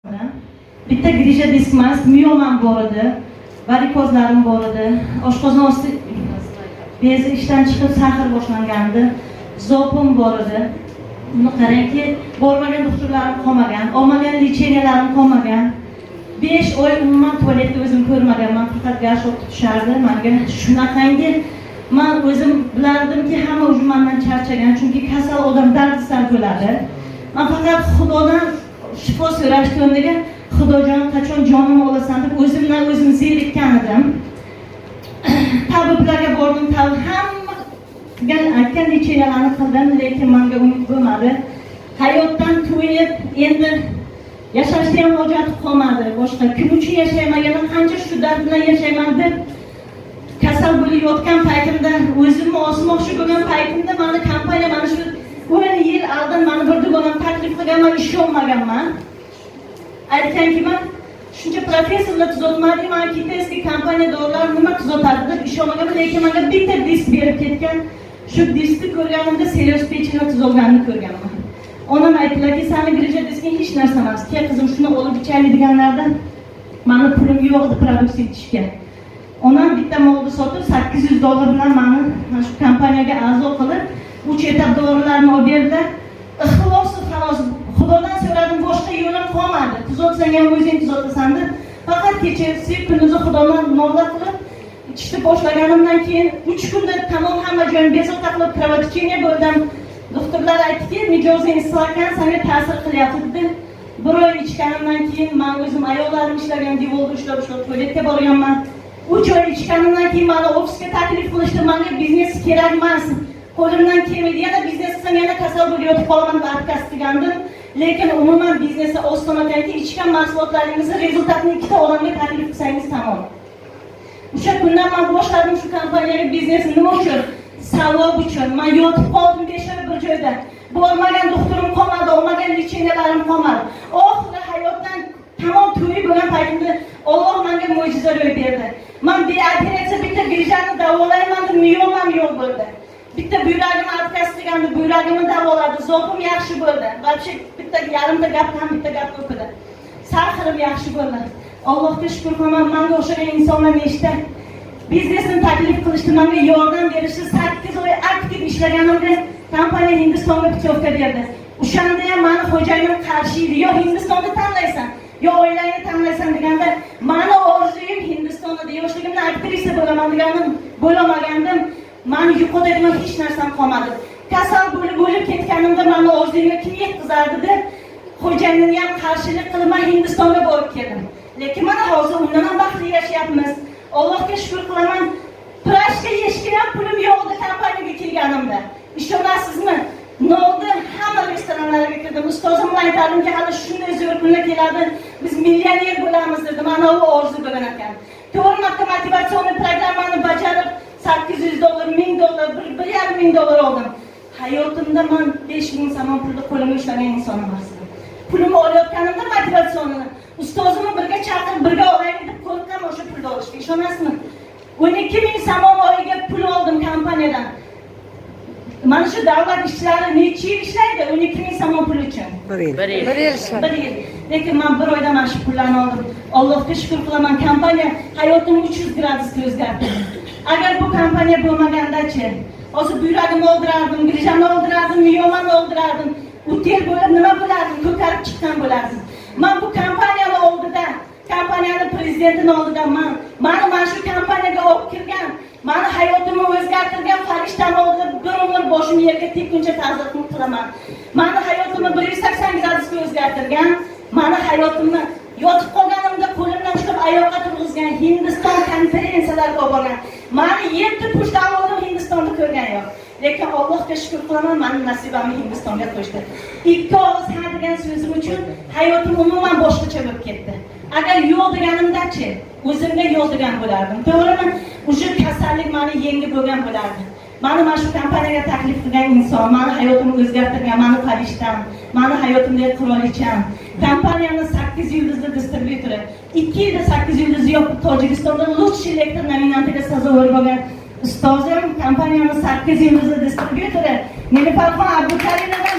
Bitta grija diskmas, miyomam bor edi, varikozlarim bor edi, oshqozon osti bezi ishdan chiqib sahar boshlangandi, zopim bor edi. Buni qarangki, bormagan doktorlarim qolmagan, olmagan lechenialarim qolmagan. 5 oy umuman tualetda o'zim ko'rmaganman, faqat gash o'qib tushardi. Menga shunaqangi men o'zim bilardimki, hamma o'zim mendan charchagan, chunki kasal odam dardisar bo'ladi. Men faqat Xudodan shifo so'rashdim degan, Xudojon qachon jonimni olasan deb o'zimdan o'zim zerikkan edim. Tabiblarga bordim, hamma aytgan lecheniyalarni qildim, lekin menga umid bo'lmadi. Hayotdan to'yib, endi yashashga ham hojat qolmadi. Boshqa kim uchun yashayman, yana qancha shu dard bilan yashayman deb kasal bo'lib yotgan paytimda, o'zimni osmoqchi bo'lgan paytimda meni kompaniya mana shu 10 yil oldin meni bir dugonam taklif qilganman, ishonmaganman. Aytganki, men shuncha professorlar tuzatmadim, men kitayskiy kompaniya dorilar nima tuzatadi deb ishonmaganman, lekin menga bitta disk berib ketgan. Shu diskni ko'rganimda seryoz pechini tuzalganini ko'rganman. Onam aytdilarki, seni grija diskning hech narsa emas. Ke qizim, shuni olib ichayli deganlardan meni pulim yo'q edi produksiya etishga. Onam bitta molni sotib $800 bilan meni shu kompaniyaga a'zo qilib, 3 etap dorilarni olib berdi. Ixlosi xolos, Xudodan so'radim, boshqa yo'lim qolmadi. Tuzatsang ham o'zing tuzatasan deb. Faqat kechasi kunduzi Xudodan nola qilib ichishni boshlaganimdan keyin 3 kunda tamom hamma joyim bezovta qilib kravotchenya bo'ldim. Doktorlar aytdiki, mijozing issiqkan, senga ta'sir qilyapti dedi. Bir oy ichganimdan keyin men o'zim ayollarim ishlagan divolda ushlab toiletga borganman. 3 oy ichganimdan keyin meni ofisga taklif qilishdi, menga biznes kerak emas. Qo'limdan kelmaydi, yana biznes qilsam yana kasal bo'lib yotib qolaman deb arkaz qilgandim. Lekin umuman biznesda ostonadagi ichgan mahsulotlaringizni rezultatini ikkita odamga taklif qilsangiz tamom. O'sha kundan men boshladim shu kompaniyaga biznesni. Nima uchun? Savob uchun. Men yotib qoldim 5 oy bir joyda. Bormagan doktorim qolmadi, olmagan lechenialarim qolmadi. Oxiri hayotdan tamom to'yib bo'lgan paytimda Alloh menga mo'jiza ro'y berdi. Men beoperatsiya bitta grijani davolayman deb miyomam yo'q bo'ldi. Bitta buyragim atkaz qilganda buyragimni davoladi, zopim yaxshi bo'ldi. Вообще bitta yarimta gapdan bitta gap o'qidi. Sahirim yaxshi bo'ldi. Allohga shukr qilaman, menga o'xshagan insonlar nechta biznesni taklif qilishdi, menga yordam berishdi. 8 oy aktiv ishlaganimda kompaniya Hindistonga putyovka berdi. O'shanda ham meni xo'jayinim qarshi edi. Yo Hindistonni tanlaysan, yo oilangni tanlaysan deganda, meni orzuyim Hindistonda. Yoshligimda aktrisa bo'laman deganim, bo'lamagandim. Meni yo'qotadigan hech narsam qolmadi. Kasal bo'lib ketganimda meni orzuyimga kim yetkazardi deb xo'jayinimga ham qarshilik qilib men Hindistonga borib keldim. Lekin mana hozir undan ham baxtli yashayapmiz. Allohga shukr qilaman. Turashga yeshga ham pulim yo'q edi kompaniyaga kelganimda. Ishonasizmi? Nolda hamma restoranlarga kirdim. Ustozim bilan aytadimki, hali shunday zo'r kunlar keladi, biz millioner bo'lamiz dedi. Mana u orzu bo'lgan ekan. To'g'ri marta motivatsion programmani bajarib $800, $1000, $1,500 oldim. Hayotimda men 5000 somon pulni qo'limga ushlagan inson emasman. Pulimni olayotganimda motivatsionni ustozimni birga chaqirib, birga olaylik deb qo'rqqan o'sha pulni olishga. Ishonasizmi? 12000 somon oyiga pul oldim kompaniyadan. Mana shu davlat ishlari necha yil ishlaydi 12000 somon pul uchun? 1 yil. Lekin men bir oyda mana shu pullarni oldim. Allohga shukr qilaman, kompaniya hayotimni 300 gradusga o'zgartirdi. Agar bu kompaniya bo'lmaganda-chi, hozir buyragimni oldirardim, grijamni oldirardim, miyomani oldirardim. Utel bo'lib nima bo'lardim? Ko'karib chiqqan bo'lardim. Men bu kompaniyani oldida, kompaniyani prezidentini oldida mana shu kompaniyaga olib kirgan, meni hayotimni o'zgartirgan farishtani oldida bir umr boshim yerga tekkuncha ta'zim qilaman. Meni hayotimni 180 gradusga o'zgartirgan, meni hayotimni yotib qolganimda qo'limdan ushlab oyoqqa turg'izgan, Hindiston konferensiyalarga borgan. Meni 7 pushdan oldim, Hindistonni ko'rgan yo'q. Lekin Allohga shukr qilaman, meni nasibamni Hindistonga qo'shdi. 2 og'iz ha degan so'zim uchun hayotim umuman boshqacha bo'lib ketdi. Agar yo'q deganimda-chi, o'zimga yo'q degan bo'lardim. To'g'rimi? O'sha kasallik meni yengib bo'lgan bo'lardi. Meni mana shu kompaniyaga taklif qilgan inson, meni hayotimni o'zgartirgan, meni farishtam, meni hayotimdagi qirolicham. Kompaniyani 8 yulduzli distribyutori. 2 yilda 8 yulduzli yopib Tojikistonda lучший lektor nominantiga sazovor bo'lgan ustozim, kompaniyani 8 yulduzli distribyutori Nilufar Abdukarimova